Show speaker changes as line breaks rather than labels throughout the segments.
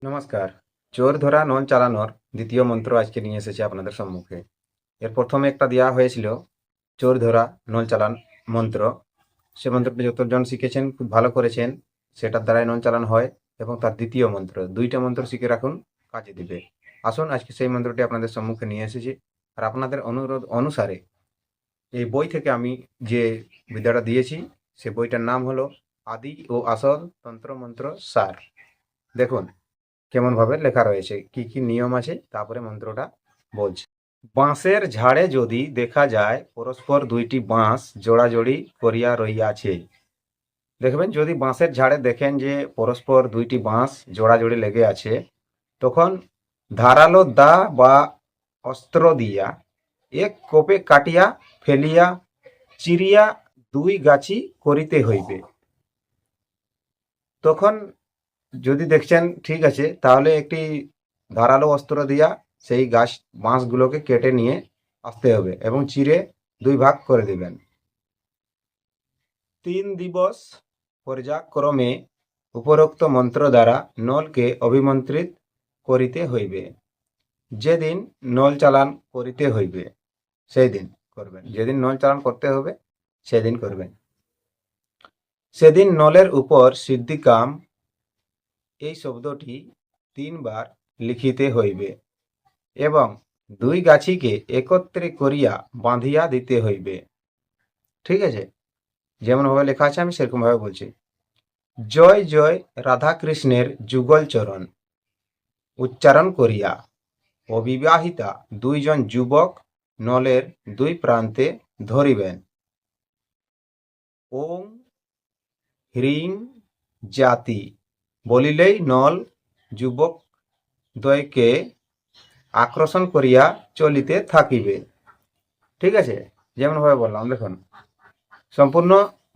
নমস্কার। চোর ধরা নল চালানোর দ্বিতীয় মন্ত্র আজকে নিয়ে এসেছি আপনাদের সম্মুখে। এর প্রথমে একটা দেওয়া হয়েছিল চোর ধরা নল চালান মন্ত্র। সে মন্ত্রটি যতজন শিখেছেন খুব ভালো করেছেন, সেটার দ্বারাই নল চালান হয়। এবং তার দ্বিতীয় মন্ত্র, দুইটা মন্ত্র শিখে রাখুন, কাজে দিবে। আসুন আজকে সেই মন্ত্রটি আপনাদের সম্মুখে নিয়ে এসেছি। আর আপনাদের অনুরোধ অনুসারে এই বই থেকে আমি যে বিদ্যাটা দিয়েছি, সে বইটার নাম হলো আদি ও আসল তন্ত্র মন্ত্র সার। দেখুন কেমন ভাবে লেখা রয়েছে, কি কি নিয়ম আছে, তারপরে মন্ত্রটা বলছে। বাঁশের ঝাড়ে যদি দেখা যায় পরস্পর দুইটি বাঁশ জোড়াজোড়ি করিয়া রইয়াছে, দেখবেন যদি বাঁশের ঝাড়ে দেখেন যে পরস্পর দুইটি বাঁশ জোড়াজোড়ি লেগে আছে, তখন ধারালো দা বা অস্ত্র দিয়া এক কোপে কাটিয়া ফেলিয়া চিরিয়া দুই গাছি করিতে হইবে। তখন যদি দেখছেন ঠিক আছে, তাহলে একটি ধারালো অস্ত্র দিয়া সেই বাঁশগুলোকে কেটে নিয়ে আসতে হবে এবং চিরে দুই ভাগ করে দিবেন। 3 দিবস পর্যায়ক্রমে উপরোক্ত মন্ত্র দ্বারা নলকে অভিমন্ত্রিত করিতে হইবে। যেদিন নল চালান করিতে হইবে সেই দিন করবেন, যেদিন নল চালান করতে হবে সেদিন করবেন। সেদিন নলের উপর সিদ্ধিকাম এই শব্দটি 3 বার লিখিতে হইবে এবং দুই গাছিকে একত্রে করিয়া বাঁধিয়া দিতে হইবে। ঠিক আছে, যেমন ভাবে লেখা আছে আমি সেরকম ভাবে বলছি। জয় জয় রাধা কৃষ্ণের যুগল চরণ উচ্চারণ করিয়া অবিবাহিতা দুইজন যুবক নলের দুই প্রান্তে ধরিবেন। ওং হ্রিং জাতি বলিলেই নল যুবক দ্বয়কে আকর্ষণ করিয়া চলিতে থাকিবে। ঠিক আছে, যেমন ভাবে বললাম, দেখুন সম্পূর্ণ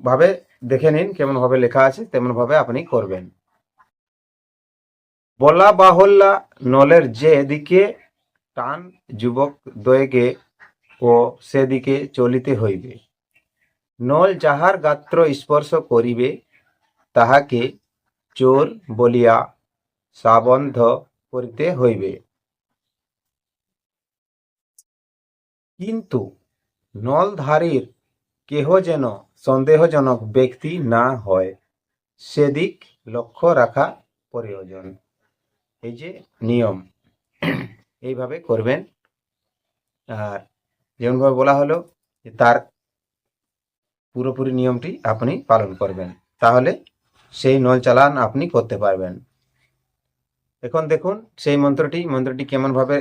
ভাবে দেখে নিন কেমন ভাবে লেখা আছে, তেমন ভাবে আপনি করবেন। বলা বাহুল্য, নলের যে দিকে টান যুবক দ্বয়কে ও সেদিকে চলিতে হইবে। নল যাহার গাত্র স্পর্শ করিবে তাহাকে চোর বলিয়া সাবন্ধ করিতে হইবে। কিন্তু নলধারীর কেহ যেন সন্দেহজনক ব্যক্তি না হয়, সেদিক লক্ষ্য রাখা প্রয়োজন। এই যে নিয়ম, এইভাবে করবেন। আর যেমনভাবে বলা হলো তার পুরোপুরি নিয়মটি আপনি পালন করবেন, তাহলে সেই নল চালান আপনি করতে পারবেন। এখন দেখুন সেই মন্ত্রটি কেমন ভাবে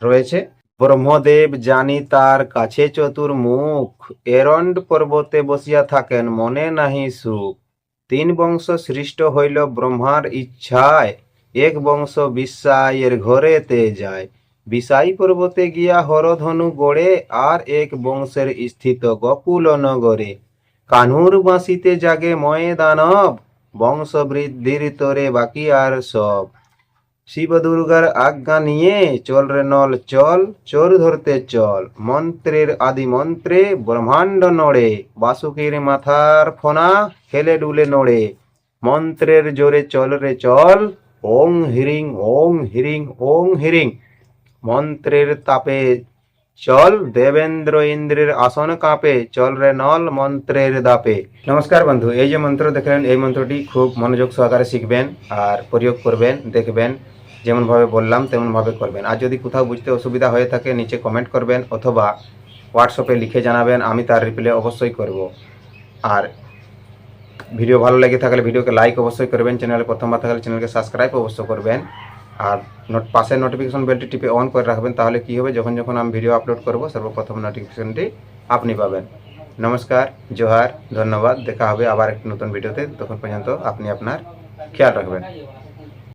রয়েছে। ব্রহ্মদেব জানি তার কাছে চতুর্মুখ, এরণ্ড পর্বতে বসিয়া থাকেন মনে নাহি সুখ। 3 বংশ সৃষ্ট হইল ব্রহ্মার ইচ্ছায়, এক বংশ বিশ্বায়ের ঘরেতে যায়। বিসাই পর্বতে গিয়া হরধনু গড়ে, আর এক বংশের স্থিত গোকুল নগরে। কানহুর বাঁশিতে জাগে ময়ে দানব, বংশ বৃদ্ধির তোরে বাকি আর সব। শিব দুর্গার আজ্ঞা নিয়ে চল রে নল চল, চোর ধরতে চল। মন্ত্রের আদি মন্ত্রে ব্রহ্মাণ্ড নড়ে, বাসুকীর মাথার ফনা হেলে ডুলে নড়ে। মন্ত্রের জোরে চল রে চল, ওং হিরিং ওং হিরিং ওং হিরিং। মন্ত্রের তাপে চল, দেবেন্দ্র ইন্দ্রের আসন কাঁপে। চল রে নল মন্ত্রের দাপে। নমস্কার বন্ধু, এই যে মন্ত্র দেখলেন, এই মন্ত্রটি খুব মনোযোগ সহকারে শিখবেন আর প্রয়োগ করবেন, দেখবেন যেমন ভাবে বললাম তেমন ভাবে করবেন। আর যদি কোথাও বুঝতে অসুবিধা হয়ে থাকে নিচে কমেন্ট করবেন অথবা হোয়াটসঅ্যাপে লিখে জানাবেন, আমি তার রিপ্লাই অবশ্যই করব। আর ভিডিও ভালো লেগে থাকলে ভিডিওকে লাইক অবশ্যই করবেন, চ্যানেলে প্রথমবার থাকলে চ্যানেলকে সাবস্ক্রাইব অবশ্যই করবেন। আর পাশের নোটিফিকেশন বেলটি টিপে অন করে রাখবেন, তাহলে কি হবে, যখন যখন আমি ভিডিও আপলোড করব সর্বপ্রথম নোটিফিকেশনটি আপনি পাবেন। নমস্কার, জোহার, ধন্যবাদ। দেখা হবে আবার একটি নতুন ভিডিওতে। তখন পর্যন্ত আপনি আপনার খেয়াল রাখবেন।